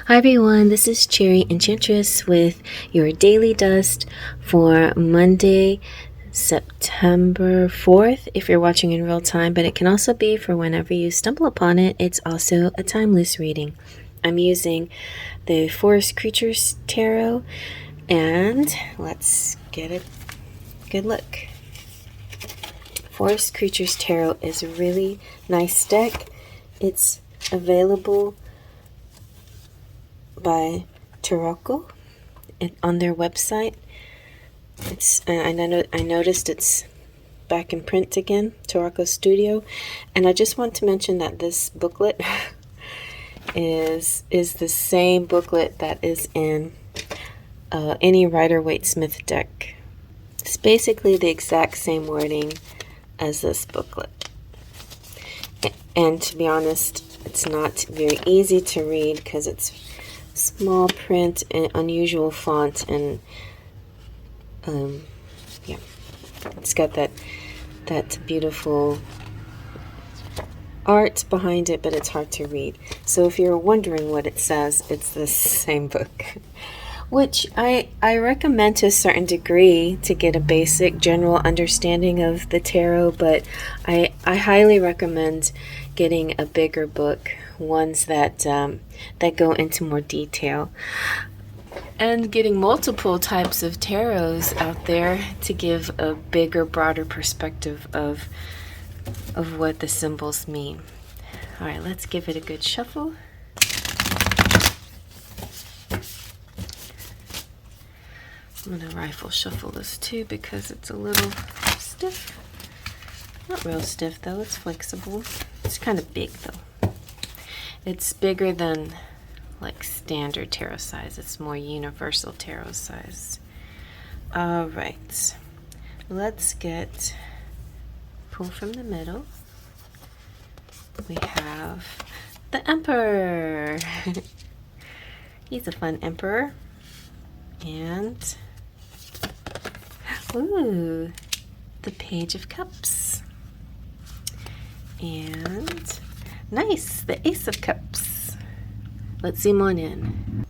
Hi everyone, this is Cherry Enchantress with your daily dust for Monday, September 4th, if you're watching in real time, but it can also be for whenever you stumble upon it. It's also a timeless reading. I'm using the Forest Creatures Tarot, and let's get a good look. Forest Creatures Tarot is a really nice deck. It's available by Tarocco on their website. It's I noticed it's back in print again, Tarocco Studio, and I just want to mention that this booklet is the same booklet that is in any Rider-Waite-Smith deck. It's basically the exact same wording as this booklet, and to be honest, it's not very easy to read because it's small print and unusual font, and yeah, it's got that beautiful art behind it, but it's hard to read. So if you're wondering what it says, it's the same book, which I recommend to a certain degree to get a basic general understanding of the tarot, but I highly recommend getting a bigger book, ones that go into more detail, and getting multiple types of tarots out there to give a bigger, broader perspective of what the symbols mean. All right, let's give it a good shuffle. I'm gonna rifle shuffle this too because it's a little stiff. Not real stiff though, it's flexible. It's kind of big though. It's bigger than like standard tarot size. It's more universal tarot size. All right, let's pull from the middle. We have the Emperor. He's a fun emperor. And ooh, the Page of Cups. And nice, the Ace of Cups. Let's zoom on in.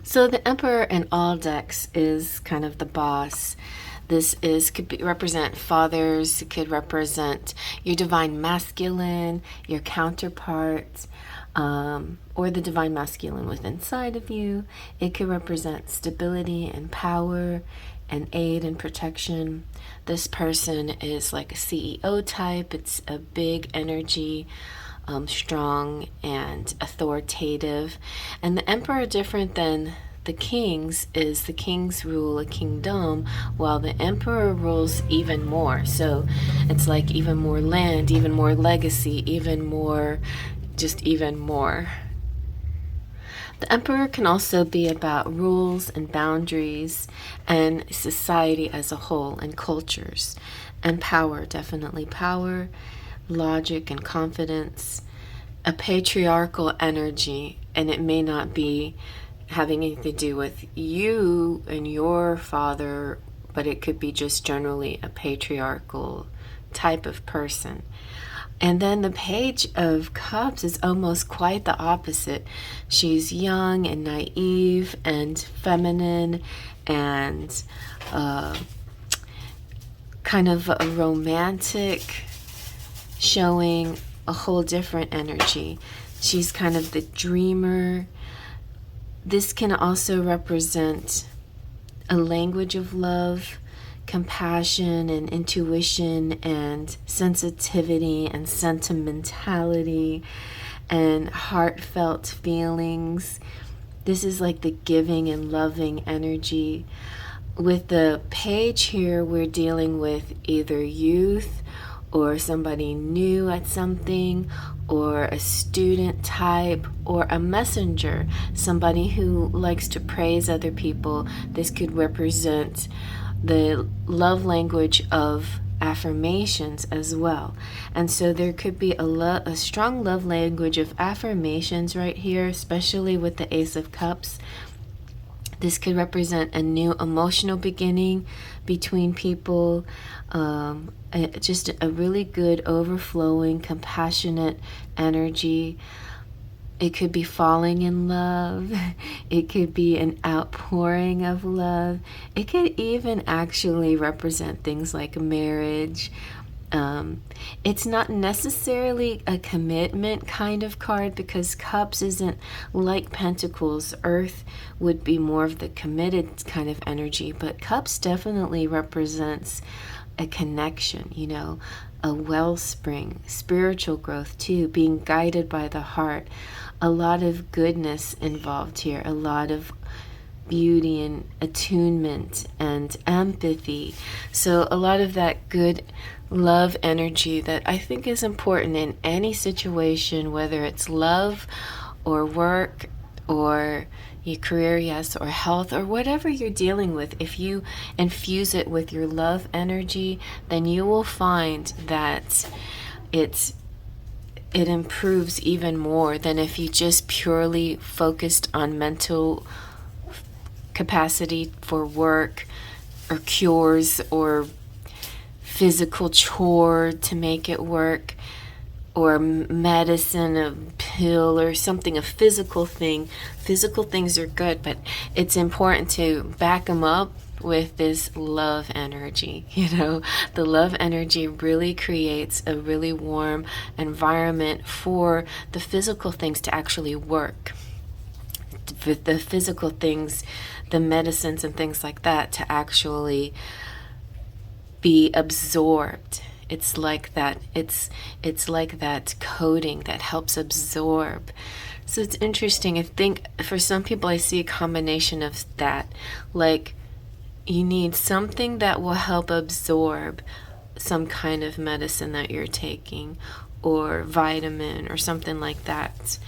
So the Emperor in all decks is kind of the boss. This could represent fathers, it could represent your divine masculine, your counterpart, or the divine masculine within inside of you. It could represent stability and power and aid and protection. This person is like a CEO type. It's a big energy, strong and authoritative. And the Emperor, different than the kings, is the kings rule a kingdom, while the Emperor rules even more. So it's like even more land, even more legacy, even more, just even more. The Emperor can also be about rules and boundaries and society as a whole and cultures, and power, definitely power, logic and confidence, a patriarchal energy, and it may not be having anything to do with you and your father, but it could be just generally a patriarchal type of person. And then the Page of Cups is almost quite the opposite. She's young and naive and feminine and kind of a romantic, showing a whole different energy. She's kind of the dreamer. This can also represent a language of love, compassion and intuition and sensitivity and sentimentality and heartfelt feelings. This is like the giving and loving energy. With the Page here, we're dealing with either youth or somebody new at something, or a student type, or a messenger, somebody who likes to praise other people. This could represent the love language of affirmations as well. And so there could be a strong love language of affirmations right here, especially with the Ace of Cups. This could represent a new emotional beginning between people, just a really good overflowing, compassionate energy. It could be falling in love. It could be an outpouring of love. It could even actually represent things like marriage. It's not necessarily a commitment kind of card, because cups isn't like pentacles. Earth would be more of the committed kind of energy, but cups definitely represents a connection, you know, a wellspring, spiritual growth too, being guided by the heart. A lot of goodness involved here, a lot of beauty and attunement and empathy. So a lot of that good love energy that I think is important in any situation, whether it's love or work or your career, yes, or health, or whatever you're dealing with. If you infuse it with your love energy, then you will find that it improves even more than if you just purely focused on mental capacity for work or cures or physical chore to make it work, or medicine, a pill or something, a physical thing. Physical things are good, but it's important to back them up with this love energy. You know, the love energy really creates a really warm environment for the physical things to actually work. The physical things, the medicines and things like that, to actually be absorbed. It's like that. It's like that coating that helps absorb. So it's interesting. I think for some people, I see a combination of that. Like, you need something that will help absorb some kind of medicine that you're taking, or vitamin or something like that,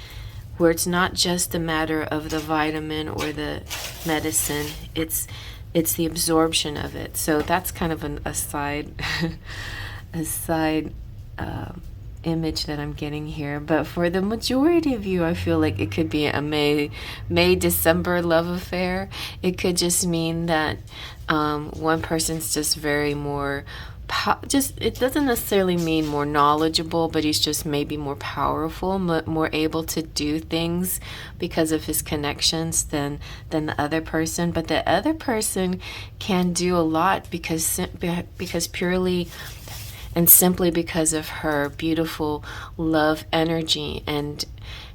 where it's not just a matter of the vitamin or the medicine, it's the absorption of it. So that's kind of a side a side image that I'm getting here. But for the majority of you, I feel like it could be a May-December love affair. It could just mean that one person's just very more it doesn't necessarily mean more knowledgeable, but he's just maybe more powerful, more able to do things because of his connections than the other person. But the other person can do a lot because purely and simply because of her beautiful love energy, and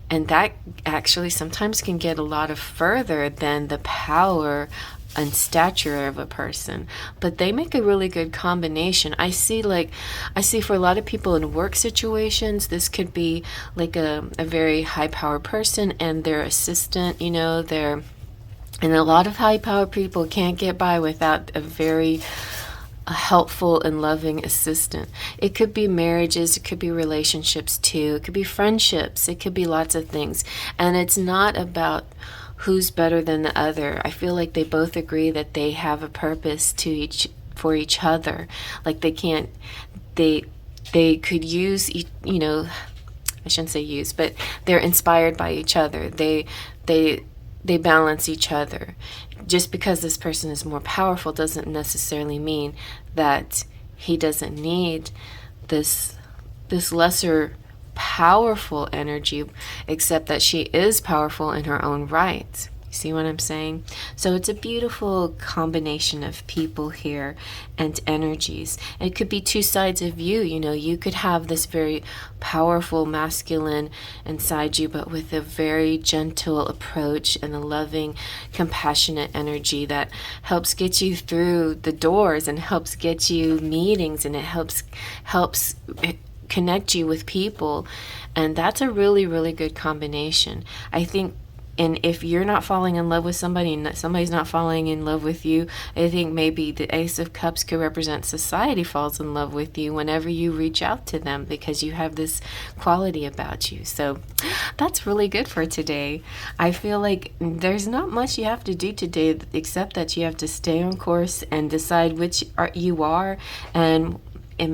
that actually sometimes can get a lot of further than the power and stature of a person. But they make a really good combination. I see for a lot of people in work situations, this could be like a very high power person and their assistant, and a lot of high power people can't get by without a very helpful and loving assistant. It could be marriages, it could be relationships too, it could be friendships, it could be lots of things. And it's not about who's better than the other. I feel like they both agree that they have a purpose for each other. Like they could use, I shouldn't say use, but they're inspired by each other. They balance each other. Just because this person is more powerful doesn't necessarily mean that he doesn't need this lesser powerful energy, except that she is powerful in her own right. You see what I'm saying? So it's a beautiful combination of people here and energies. It could be two sides of you. You could have this very powerful masculine inside you, but with a very gentle approach and a loving, compassionate energy that helps get you through the doors and helps get you meetings, and it helps connect you with people. And that's a really, really good combination, I think. And if you're not falling in love with somebody and somebody's not falling in love with you, I think maybe the Ace of Cups could represent society falls in love with you whenever you reach out to them, because you have this quality about you. So that's really good for today. I feel like there's not much you have to do today, except that you have to stay on course and decide which you are, and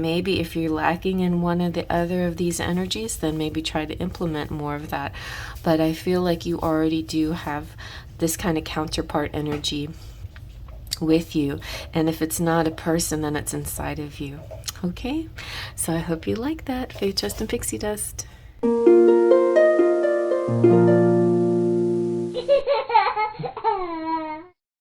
maybe if you're lacking in one or the other of these energies, then maybe try to implement more of that. But I feel like you already do have this kind of counterpart energy with you. And if it's not a person, then it's inside of you. Okay? So I hope you like that. Faith, Trust, and Pixie Dust. you.